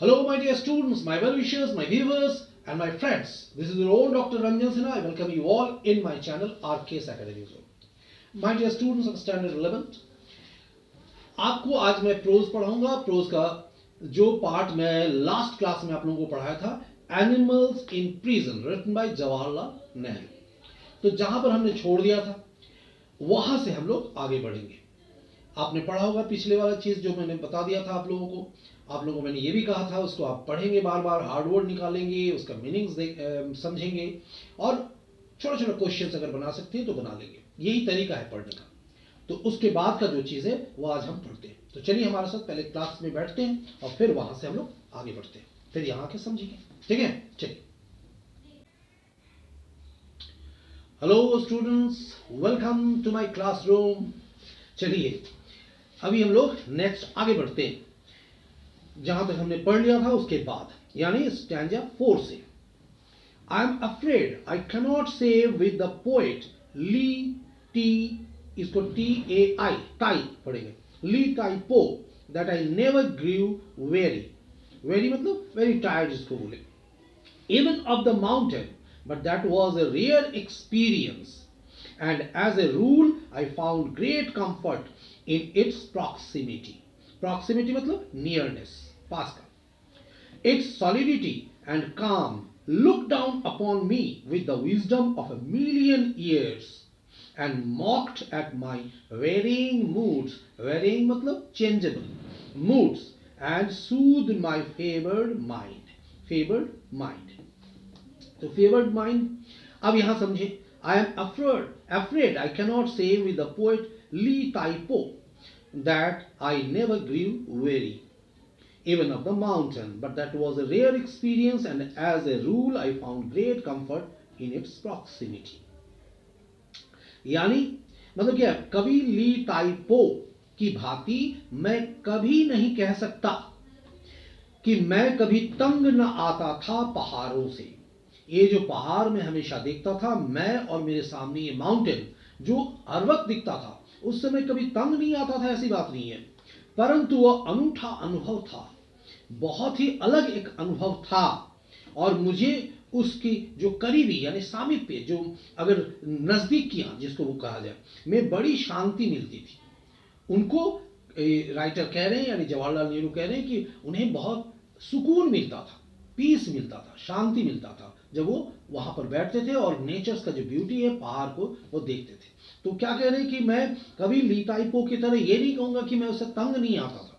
Hello my dear students, my well-wishers, my viewers and my friends. This is your own Dr. Ranjan Sinha. I welcome you all in my channel RK's Academy Zone. My dear students of standard 11, आपको आज मैं pros पढ़ाऊंगा. Pros का जो part मैं last class में आप लोगों को पढ़ाया था, animals in prison, written by Jawaharlal Nehru. तो जहां पर हमने छोड़ दिया था वहां से हम लोग आगे बढ़ेंगे. आपने पढ़ा होगा पिछले वाला चीज जो मैंने बता दिया था आप लोगों को. आप लोगों को मैंने ये भी कहा था उसको आप पढ़ेंगे, बार बार हार्ड वर्ड निकालेंगे, उसका मीनिंग्स समझेंगे और छोटा छोटा क्वेश्चंस अगर बना सकते हैं तो बना लेंगे. यही तरीका है पढ़ने का. तो उसके बाद का जो चीज है वो आज हम पढ़ते हैं. तो चलिए हमारे साथ पहले क्लास में बैठते हैं और फिर वहां से हम लोग आगे बढ़ते हैं. फिर यहाँ के समझेंगे. ठीक है, चलिए. Hello students, welcome to my classroom. चलिए अभी हम लोग नेक्स्ट आगे बढ़ते हैं. जहां तक हमने पढ़ लिया था उसके बाद, यानी स्टैंजा 4 से. I am afraid I cannot say with the poet Li T, इसको TAI टाई पढ़ेंगे, Li Tai Po, that I never grieve weary. Weary मतलब वेरी टायर्ड जिसको बोले. Even of the mountain but that was a rare experience and as a rule I found great comfort in its proximity. Proximity मतलब nearness, पास का. Its solidity and calm looked down upon me with the wisdom of a million years and mocked at my varying moods. Varying मतलब changeable moods and soothed my favored mind. Favored mind. तो favored mind अब यहां समझे. I am afraid I cannot say with the poet Lee Taipo that I never grew weary, even of the mountain, but that was a rare experience, and as a rule I found great comfort in its proximity. यानी मतलब क्या, कवि ली typo की भांति मैं कभी नहीं कह सकता कि मैं कभी तंग न आता था पहाड़ों से. ये जो पहाड़ में हमेशा देखता था मैं और मेरे सामने ये माउंटेन जो हर वक्त दिखता था, उस समय कभी तंग नहीं आता था, ऐसी बात नहीं है. परंतु वह अनूठा अनुभव था, बहुत ही अलग एक अनुभव था. और मुझे उसकी जो करीबी यानी सामीप्य, जो अगर नजदीकियां जिसको वो कहा जाए, में बड़ी शांति मिलती थी. उनको राइटर कह रहे हैं यानी जवाहरलाल नेहरू कह रहे हैं कि उन्हें बहुत सुकून मिलता था, पीस मिलता था, शांति मिलता था जब वो वहां पर बैठते थे और नेचर्स का जो ब्यूटी है पहाड़ को वो देखते थे. तो क्या कह रहे हैं कि मैं कभी ली टाइपो की तरह ये नहीं कहूंगा कि मैं उससे तंग नहीं आता था,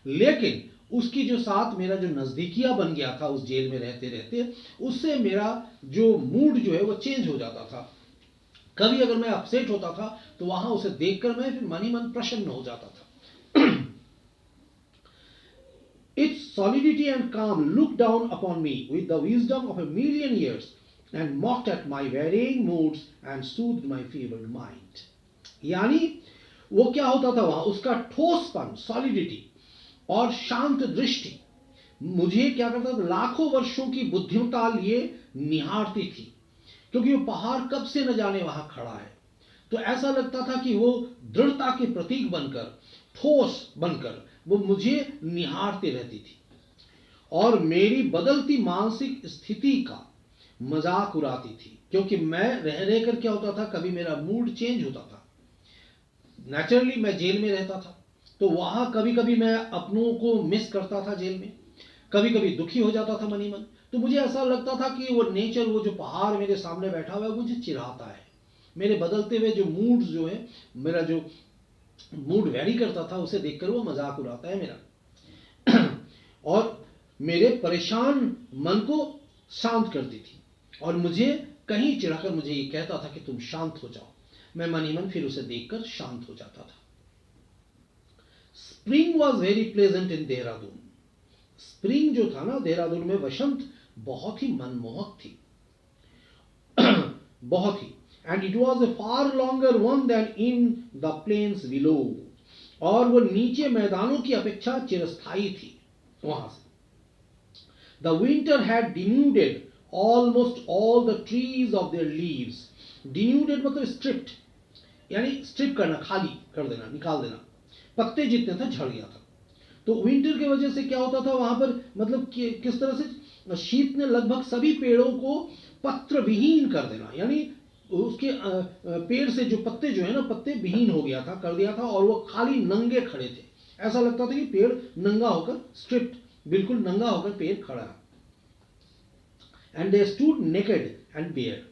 लेकिन उसकी जो साथ मेरा जो नजदीकिया बन गया था उस जेल में रहते रहते, उससे मेरा जो मूड जो है वो चेंज हो जाता था. कभी अगर मैं अपसेट होता था तो वहां उसे देखकर मैं फिर मन ही मन प्रसन्न हो जाता था. Its solidity and calm looked down upon me with the wisdom of a million years and mocked at my varying moods and soothed my feeble mind. यानी वो क्या होता था वहां, उसका ठोसपन, सॉलिडिटी और शांत दृष्टि मुझे क्या करता था, लाखों वर्षों की बुद्धिमत्ता लिए निहारती थी. क्योंकि वो पहाड़ कब से न जाने वहां खड़ा है, तो ऐसा लगता था कि वो दृढ़ता के प्रतीक बनकर, ठोस बनकर वो मुझे निहारती रहती थी और मेरी बदलती मानसिक स्थिति का मजाक उड़ाती थी. क्योंकि मैं रह रहकर क्या होता था, कभी मेरा मूड चेंज होता था. नेचुरली मैं जेल में रहता था तो वहां कभी कभी मैं अपनों को मिस करता था जेल में, कभी कभी दुखी हो जाता था मन ही मन. तो मुझे ऐसा लगता था कि वो नेचर, वो जो पहाड़ मेरे सामने बैठा हुआ है, मुझे चिढ़ाता है. मेरे बदलते हुए जो मूड जो है, मेरा जो मूड वेरी करता था, उसे देखकर वो मजाक उड़ाता है मेरा. और मेरे परेशान मन को शांत करती थी और मुझे कहीं चिढ़ाकर मुझे ये कहता था कि तुम शांत हो जाओ. मैं मन ही मन फिर उसे देखकर शांत हो जाता था. Spring was very pleasant in Dehradun. Spring जो था ना देहरादून में, वसंत बहुत ही मनमोहक थी. बहुत ही. And it was a far longer one than in the plains below. और वो नीचे मैदानों की अपेक्षा चिरस्थायी थी वहां से. The winter had denuded almost all the trees of their leaves. Denuded मतलब stripped, यानी स्ट्रिप करना, खाली कर देना, निकाल देना. पत्ते जितने थे झड़ गया था. तो विंटर की वजह से क्या होता था वहां पर, मतलब किस तरह से शीत ने लगभग सभी पेड़ों को पत्र विहीन कर देना, यानी उसके पेड़ से जो पत्ते जो है ना, पत्ते विहीन हो गया था, कर दिया था, और वो खाली नंगे खड़े थे। ऐसा लगता था कि पेड़ नंगा होकर, स्ट्रिप्ड, बिल्कुल नंगा होकर पेड़ खड़ा है। And they stood naked and bare.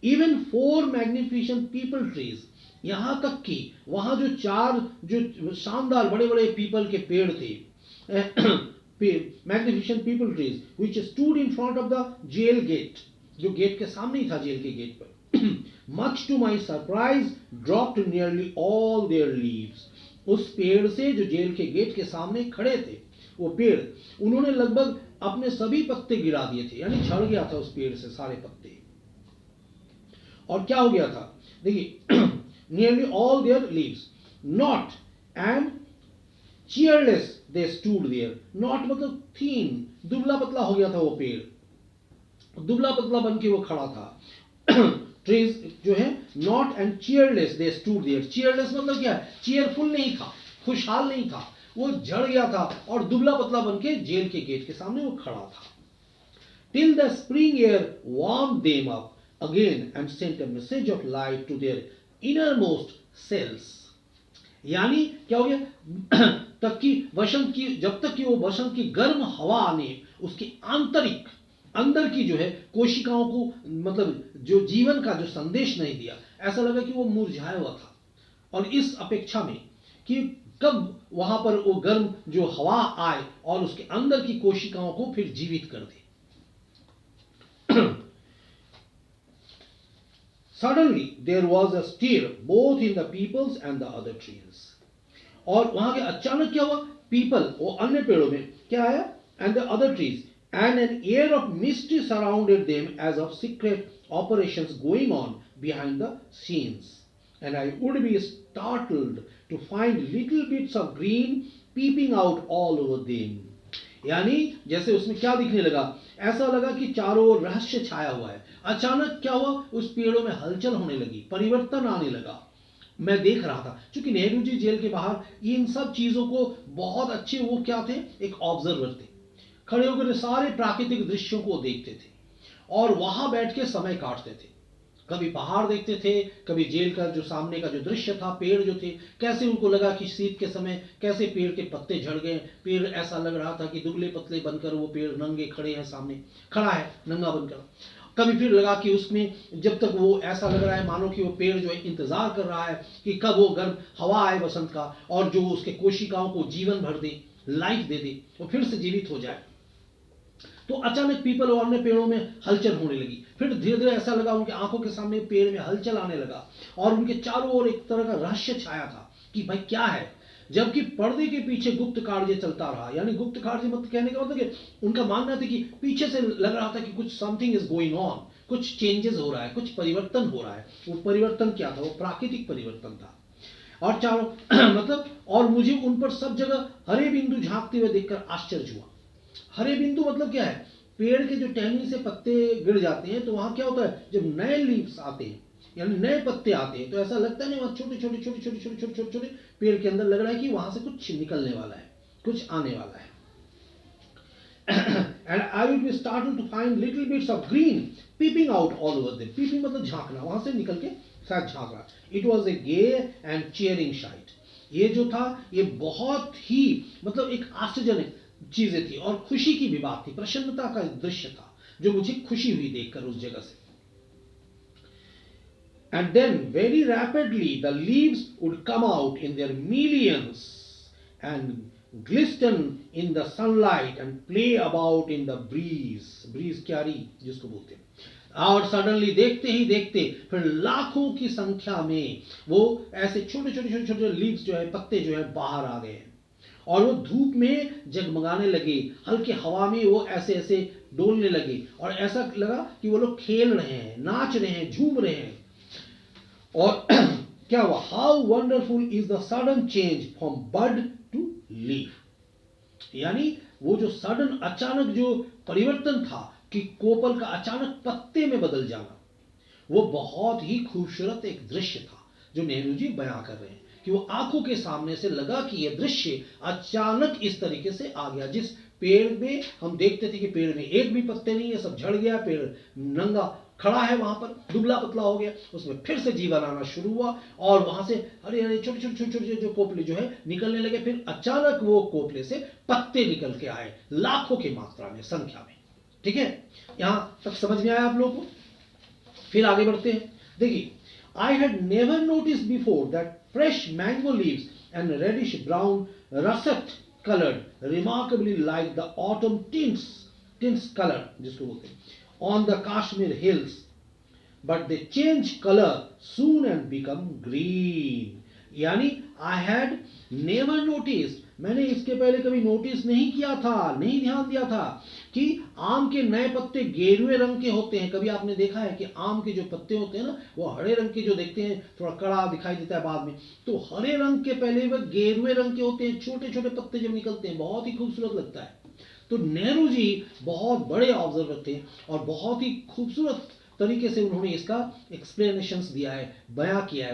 Even 4 magnificent peepul trees, यहां तक कि वहां जो 4 जो शानदार बड़े बड़े पीपल के पेड़ थे, magnificent peepul trees which stood in front of the jail gate, जो गेट के सामने ही था, जेल के गेट पर, much to my surprise dropped nearly all their leaves. उस पेड़ से, जो जेल के गेट के सामने खड़े थे वो पेड़, उन्होंने लगभग अपने सभी पत्ते गिरा दिए थे, यानी झड़ गया था उस पेड़ से सारे पत्ते। और क्या हो गया था, देखिए, nearly all their leaves, knot and cheerless they stood there. Knot मतलब थीन, दुबला पतला हो गया था वो पेड़, दुबला पतला बन के वो खड़ा था। ट्रीज जो है, knot and cheerless they stood there. Cheerless मतलब क्या है, चीयरफुल नहीं था, खुशहाल नहीं था, वो झड़ गया था और दुबला पतला बन के जेल के गेट के सामने वो खड़ा था। Till the spring air warm them up again and sent a message of life to their innermost cells. यानी क्या हो गया, तक कि वसंत की, जब तक कि वो वसंत की गर्म हवा ने उसकी आंतरिक, अंदर की जो है कोशिकाओं को, मतलब जो जीवन का जो संदेश नहीं दिया, ऐसा लगा कि वो मुरझाया हुआ था। और इस अपेक्षा में कि कब वहां पर वो गर्म जो हवा आए और उसके अंदर की कोशिकाओं को फिर जीवित कर दे। Suddenly there was a stir both in the peoples and the other trees. और वहां के अचानक क्या हुआ, पीपल, वो अन्य पेड़ों में क्या आया, and the other trees, and an air of mystery surrounded them as of secret operations going on behind the scenes. And I would be startled to find little bits of green peeping out all over them. यानी जैसे उसमें क्या दिखने लगा, ऐसा लगा कि चारों ओर रहस्य छाया हुआ है। अचानक क्या हुआ, उस पेड़ों में हलचल होने लगी, परिवर्तन आने लगा। मैं देख रहा था, क्योंकि नेहरू जी जेल के बाहर इन सब चीजों को बहुत अच्छे, वो क्या थे, एक ऑब्जर्वर थे, खड़े होकर सारे प्राकृतिक दृश्यों को देखते थे और वहां बैठ के समय काटते थे। कभी पहाड़ देखते थे, कभी जेल का जो सामने का जो दृश्य था, पेड़ जो थे, कैसे उनको लगा कि शीत के समय कैसे पेड़ के पत्ते झड़ गए, पेड़ ऐसा लग रहा था कि दुबले पतले बनकर वो पेड़ नंगे खड़े हैं, सामने खड़ा है नंगा बनकर। कभी फिर लगा कि उसमें जब तक वो ऐसा लग रहा है मानो कि वो पेड़ जो है इंतजार कर रहा है कि कब वो गर्म हवा आए वसंत का और जो उसके कोशिकाओं को जीवन भर दे, लाइफ दे दे, वो फिर से जीवित हो जाए। तो अचानक पीपल और अन्य पेड़ों में हलचल होने लगी। फिर धीरे धीरे ऐसा लगा उनकी आंखों के सामने पेड़ में हलचल आने लगा और उनके चारों ओर एक तरह का रहस्य छाया था कि भाई क्या है, जबकि पर्दे के पीछे गुप्त कार्य चलता रहा। यानी गुप्त कार्य मतलब कहने का मतलब कि उनका मानना था कि पीछे से लग रहा था कि कुछ समथिंग इज गोइंग ऑन, कुछ चेंजेस हो रहा है, कुछ परिवर्तन हो रहा है। वो परिवर्तन क्या था, वो प्राकृतिक परिवर्तन था। और चारों मतलब, और मुझे उन पर सब जगह हरे बिंदु झांकते हुए देखकर आश्चर्य हुआ। हरे बिंदु मतलब क्या है, पेड़ के जो टहनी से पत्ते गिर जाते हैं तो वहां क्या होता है, जब नए लीव्स आते हैं यानी नए पत्ते आते हैं तो ऐसा लगता नहीं, वहां छोटे छोटे छोटे छोटे छोटे छोटे छोटे छोटे पेड़ के अंदर लग रहा है कि वहां से कुछ निकलने वाला है, कुछ आने वाला है। And I would be startled to find little bits of green peeping out all over them. Peeping मतलब झांकना, वहां से निकल के शायद झांक रहा। It was a gay and cheering sight. ये जो था ये बहुत ही मतलब एक आश्चर्यजनक चीजें थी और खुशी की भी बात थी, प्रसन्नता का दृश्य था जो मुझे खुशी हुई देखकर उस जगह से। And then very rapidly the leaves would come out in their millions and glisten in the sunlight and play about in the breeze. Breeze क्यारी जिसको बोलते हैं। और सडनली देखते ही देखते फिर लाखों की संख्या में वो ऐसे छोटे छोटे छोटे छोटे लीव्स जो है, पत्ते जो है बाहर आ गए और वो धूप में जगमगाने लगे, हल्के हवा में वो ऐसे ऐसे डोलने लगे और ऐसा लगा कि वो लोग खेल रहे हैं, नाच रहे हैं, झूम रहे हैं। और क्या हुआ, how wonderful is the sudden change from bud to leaf. यानी वो जो सडन अचानक जो परिवर्तन था कि कोपल का अचानक पत्ते में बदल जाना, वो बहुत ही खूबसूरत एक दृश्य था जो नेहरू जी बयां कर रहे हैं कि वो आंखों के सामने से लगा कि यह दृश्य अचानक इस तरीके से आ गया। जिस पेड़ में हम देखते थे कि पेड़ में एक भी पत्ते नहीं है, सब झड़ गया, पेड़ नंगा खड़ा है वहां पर, दुबला पतला हो गया, उसमें फिर से जीवन आना शुरू हुआ और वहां से हरे हरे छोटे छोटे छोटे छोटे जो कोपले जो है निकलने लगे। फिर अचानक वो कोपले से पत्ते निकल के आए, लाखों की मात्रा में, संख्या में। ठीक है, यहां तक समझ में आया आप लोगों को? फिर आगे बढ़ते हैं। देखिए, I had never notice before that fresh mango leaves and reddish brown russet colored remarkably like the autumn tints color जिसको बोलते हैं on the Kashmir hills, but they change color soon and become green। यानी I had never noticed, मैंने इसके पहले कभी notice नहीं किया था, नहीं ध्यान दिया था कि आम के नए पत्ते गेरुए रंग के होते हैं। कभी आपने देखा है कि आम के जो पत्ते होते हैं ना, वो हरे रंग के जो देखते हैं, थोड़ा कड़ा दिखाई देता है बाद में, तो हरे रंग के पहले वह गेरुए रंग के होते हैं। छोटे छोटे पत्ते जब निकलते हैं बहुत ही खूबसूरत लगता है। तो नेहरू जी बहुत बड़े ऑब्जर्वर थे और बहुत ही खूबसूरत तरीके से उन्होंने इसका एक्सप्लेनेशंस दिया है, बयां किया है।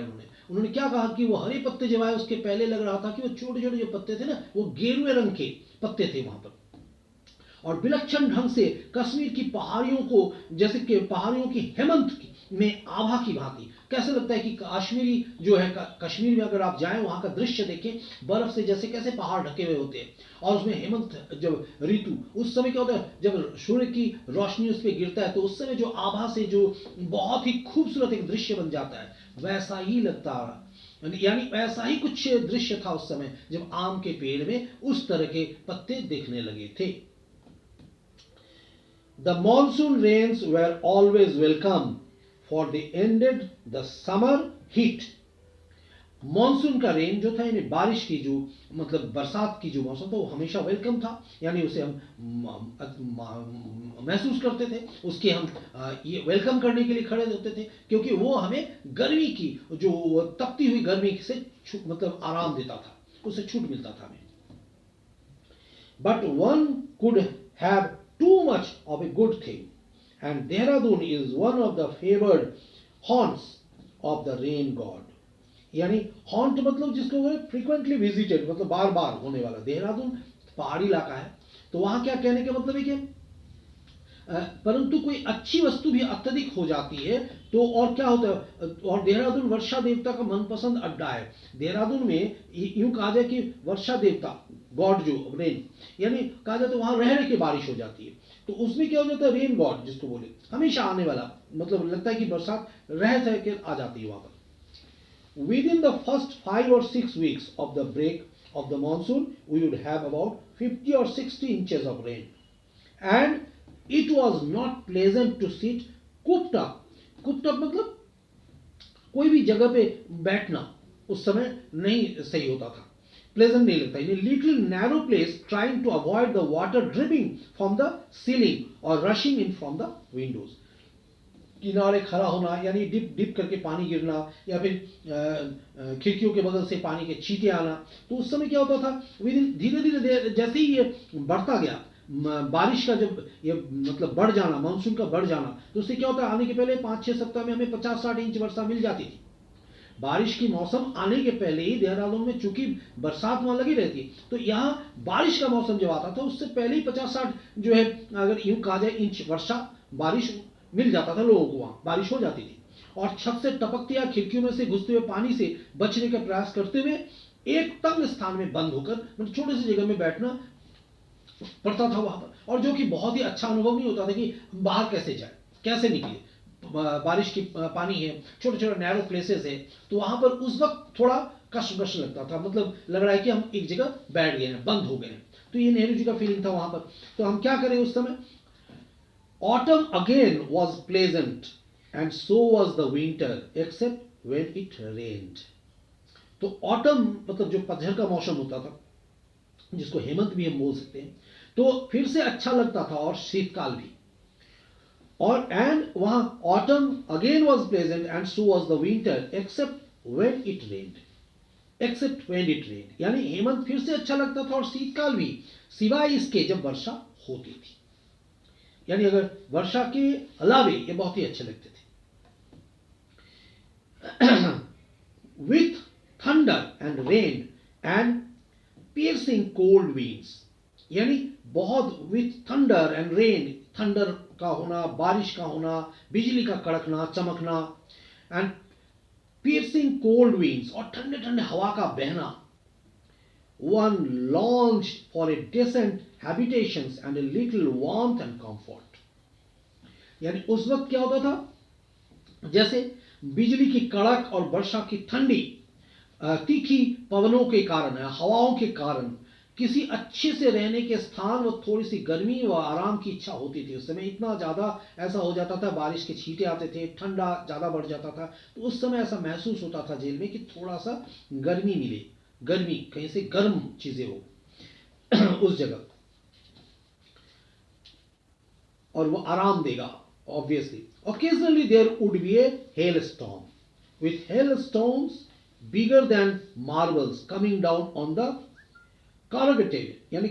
उन्होंने क्या कहा कि वो हरे पत्ते जब आए उसके पहले लग रहा था कि वो छोटे छोटे जो पत्ते थे ना, वो गेरुए रंग के पत्ते थे वहां पर। और विलक्षण ढंग से कश्मीर की पहाड़ियों को, जैसे कि पहाड़ियों की हेमंत में आभा की भांति, कैसे लगता है कि कश्मीरी जो है, कश्मीर में अगर आप जाएं वहां का दृश्य देखें, बर्फ से जैसे कैसे पहाड़ ढके हुए होते हैं और उसमें हेमंत जब ऋतु, उस समय क्या होता है, जब सूर्य की रोशनी उस पर गिरता है तो उस समय जो आभा से जो बहुत ही खूबसूरत एक दृश्य बन जाता है, वैसा ही लगता है। यानी ऐसा ही कुछ दृश्य था उस समय जब आम के पेड़ में उस तरह के पत्ते दिखने लगे थे। The monsoon rains were always welcome, for they ended the summer heat। Monsoon का रेन जो था, यानी बारिश की जो मतलब बरसात की जो मौसम था, वो हमेशा वेलकम था, यानी उसे हम महसूस करते थे, उसके हम ये वेलकम करने के लिए खड़े होते थे, क्योंकि वो हमें गर्मी की जो तपती हुई गर्मी से मतलब आराम देता था, उससे छूट मिलता था हमें। But one could have too much of a good thing, and Dehradun is one of the favored haunts of the rain god। यानी हॉन्ट मतलब जिसको फ्रीक्वेंटली विजिटेड, मतलब बार बार होने वाला। देहरादून पहाड़ी इलाका है, तो वहां क्या कहने का मतलब है कि परंतु कोई अच्छी वस्तु भी अत्यधिक हो जाती है तो और क्या होता है, और देहरादून वर्षा देवता का मनपसंद अड्डा है। देहरादून में यूं कहा जाए कि वर्षा देवता गॉड जो रेन, यानी कहा जाए तो वहां रह रह के बारिश हो जाती है, तो उसमें क्या हो जाता है, रेन गॉड जिसको बोले, हमेशा आने वाला, मतलब लगता है कि बरसात रह के आ जाती है वहां पर। Within the first 5 or 6 weeks of the break of the monsoon, we would have about 50 or 60 inches of rain, and it was not pleasant to sit cooped up। cooped up मतलब कोई भी जगह पे बैठना उस समय नहीं सही होता था, प्लेजेंट नहीं लगता। In little narrow place trying to avoid the water dripping from the ceiling और rushing in from the windows. किनारे खड़ा होना, यानी डिप डिप करके पानी गिरना, या फिर खिड़कियों के बगल से पानी के छींटे आना। तो उस समय क्या होता था, धीरे धीरे जैसे ही ये बढ़ता गया, बारिश का जब ये मतलब बढ़ जाना, मानसून का बढ़ जाना, तो उससे क्या होता है, आने के पहले 5-6 सप्ताह में हमें 50-60 इंच वर्षा मिल जाती थी। बारिश की मौसम आने के पहले ही देहरादून में चूंकि बरसात वहां लगी रहती है, तो यहाँ बारिश का मौसम जब आता था उससे पहले ही 50-60 जो है, अगर यूं कहा जाए, इंच वर्षा बारिश मिल जाता था लोगों को, वहां बारिश हो जाती थी। और छत से टपकते या खिड़कियों में से घुसते हुए पानी से बचने का प्रयास करते हुए एक तंग स्थान में बंद होकर, मतलब छोटे से जगह में बैठना पड़ता था वहां पर, और जो कि बहुत ही अच्छा अनुभव नहीं होता था कि बाहर कैसे जाए, कैसे निकले, बारिश की पानी है, छोटे छोटे नैरो प्लेसेस है, तो वहां पर उस वक्त थोड़ा कष्ट लगता था, मतलब लग रहा है कि हम एक जगह बैठ गए हैं, बंद हो गए हैं। तो ये नेहरू जी का फीलिंग था वहां पर। तो हम क्या करें उस समय, Autumn again was pleasant, and so was the winter, except when it rained। तो ऑटम मतलब जो पतझड़ का मौसम होता था, जिसको हेमंत भी हम बोल सकते हैं, तो फिर से अच्छा लगता था, और शीतकाल भी। और एंड वहां autumn again was pleasant and so was the winter except when it rained. Except when it रेन्ड यानी हेमंत फिर से अच्छा लगता था और शीतकाल भी, सिवाय इसके जब वर्षा होती थी। यानी अगर वर्षा के अलावे ये बहुत ही अच्छे लगते थे। With thunder and rain and piercing cold winds, यानी बहुत with thunder and rain, thunder का होना, बारिश का होना, बिजली का कड़कना, चमकना, एंड piercing cold winds, और ठंडे ठंडे हवा का बहना. One launched for a decent habitations and a little warmth and comfort. यानी उस वक्त क्या होता था, जैसे बिजली की कड़क और वर्षा की ठंडी तीखी पवनों के कारण, हवाओं के कारण किसी अच्छे से रहने के स्थान व थोड़ी सी गर्मी व आराम की इच्छा होती थी. उस समय इतना ज़्यादा ऐसा हो जाता था, बारिश के छींटे आते थे, ठंडा ज़्यादा बढ़ जाता था, तो उस समय ऐसा महसूस होता था जेल में कि थोड़ा सा गर्मी मिले, गर्मी कहीं से गर्म चीज़ें हो उस जगह, और वो आराम देगा. Obviously occasionally there would be a hailstorm with hailstones bigger than marbles coming down on the corrugated यानी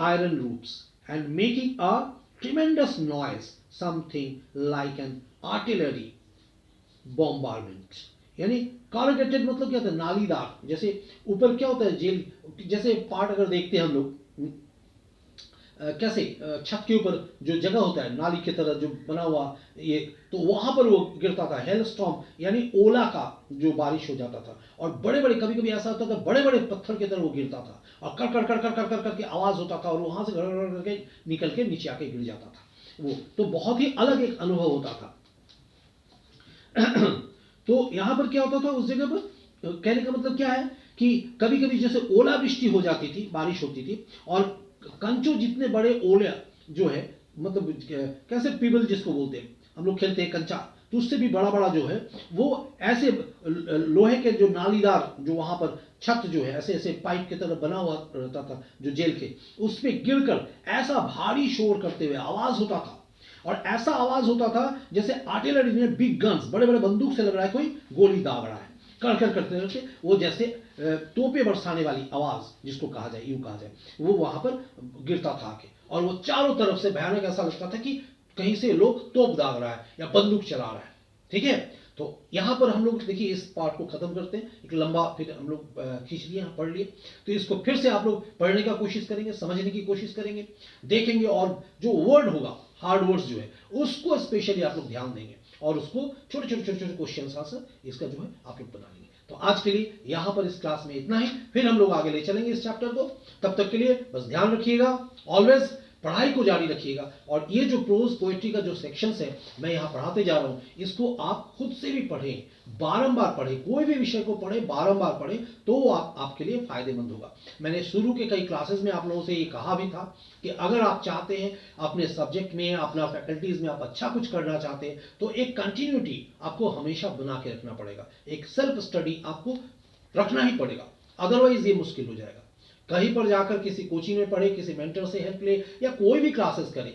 iron roofs and making a tremendous noise, something like an artillery bombardment. यानी corrugated मतलब क्या होता है, नालीदार. जैसे ऊपर क्या होता है जेल, जैसे पार्ट अगर देखते हैं हम लोग कैसे छत के ऊपर जो जगह होता है नाली की तरह जो बना हुआ, ये तो वहां पर वो गिरता था. हेल स्टॉर्म यानी ओला का जो बारिश हो जाता था, और बड़े बड़े, कभी कभी ऐसा होता था बड़े बड़े पत्थर की तरह वो गिरता था, और कर कर कर कर कर कर करके आवाज होता था, और वहां से करके निकल के नीचे आके गिर जाता था. वो तो बहुत ही अलग एक अनुभव होता था. तो यहां पर क्या होता था उस जगह पर, कहने का मतलब क्या है कि कभी कभी जैसे ओलावृष्टि हो जाती थी, बारिश होती थी, और कंचो जितने बड़े ओले जो है, मतलब कैसे पीबल जिसको बोलते हैं हम लोग खेलते हैं कंचा, तो उससे भी बड़ा बड़ा जो है वो ऐसे लोहे के जो नालीदार जो वहां पर छत जो है ऐसे ऐसे पाइप की तरह बना हुआ रहता था जो जेल के, उस पे गिरकर ऐसा भारी शोर करते हुए आवाज होता था, और ऐसा आवाज होता था जैसे आर्टिलरी में बिग गन्स, बड़े बड़े बंदूक से लग रहा है कोई गोली दाग रहा है, कर कर करते रहते, वो जैसे तोपे बरसाने वाली आवाज जिसको कहा जाए, यूं कहा जाए, वो वहां पर गिरता था आके, और वो चारों तरफ से भयानक ऐसा लगता था कि कहीं से लोग तोप दाग रहा है या बंदूक चला रहा है. ठीक है, तो यहां पर हम लोग देखिए इस पार्ट को खत्म करते हैं, एक लंबा फिर हम लोग खींच लिए, पढ़ लिए, तो इसको फिर से आप लोग पढ़ने का कोशिश करेंगे, समझने की कोशिश करेंगे, देखेंगे, और जो वर्ड होगा हार्ड वर्ड्स जो है उसको स्पेशली आप लोग ध्यान देंगे, और उसको छोटे छोटे छोटे छोटे क्वेश्चन आंसर इसका जो है आप लोग बना लेंगे. तो आज के लिए यहां पर इस क्लास में इतना ही, फिर हम लोग आगे ले चलेंगे इस चैप्टर को. तब तक के लिए बस ध्यान रखिएगा, ऑलवेज पढ़ाई को जारी रखिएगा, और ये जो प्रोज पोएट्री का जो सेक्शंस है मैं यहाँ पढ़ाते जा रहा हूँ, इसको आप खुद से भी पढ़ें, बारंबार पढ़ें, कोई भी विषय को पढ़ें, बारंबार पढ़ें, तो वो आपके लिए फायदेमंद होगा. मैंने शुरू के कई क्लासेस में आप लोगों से ये कहा भी था कि अगर आप चाहते हैं अपने सब्जेक्ट में, अपना फैकल्टीज में आप अच्छा कुछ करना चाहते हैं, तो एक कंटिन्यूटी आपको हमेशा बना के रखना पड़ेगा, एक सेल्फ स्टडी आपको रखना ही पड़ेगा, अदरवाइज ये मुश्किल हो जाएगा. कहीं पर जाकर किसी कोचिंग में पढ़े, किसी मेंटर से हेल्प ले, या कोई भी क्लासेस करें,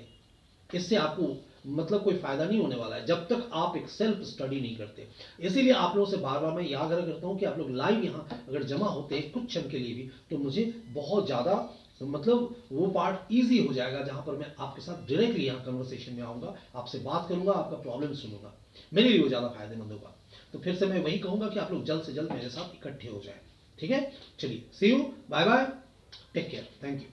इससे आपको मतलब कोई फायदा नहीं होने वाला है जब तक आप एक सेल्फ स्टडी नहीं करते. इसीलिए आप लोगों से बार बार मैं आग्रह करता हूं कि आप लोग लाइव यहाँ अगर जमा होते हैं कुछ क्षण के लिए भी, तो मुझे बहुत ज्यादा मतलब वो पार्ट इजी हो जाएगा, जहां पर मैं आपके साथ डायरेक्टली यहाँ कन्वर्सेशन में आऊंगा, आपसे बात करूंगा, आपका प्रॉब्लम सुनूंगा, मेरे लिए वो ज्यादा फायदेमंद होगा. तो फिर से मैं वही कहूंगा कि आप लोग जल्द से जल्द मेरे साथ इकट्ठे हो जाए. ठीक है, चलिए, see you, bye bye, take care, thank you.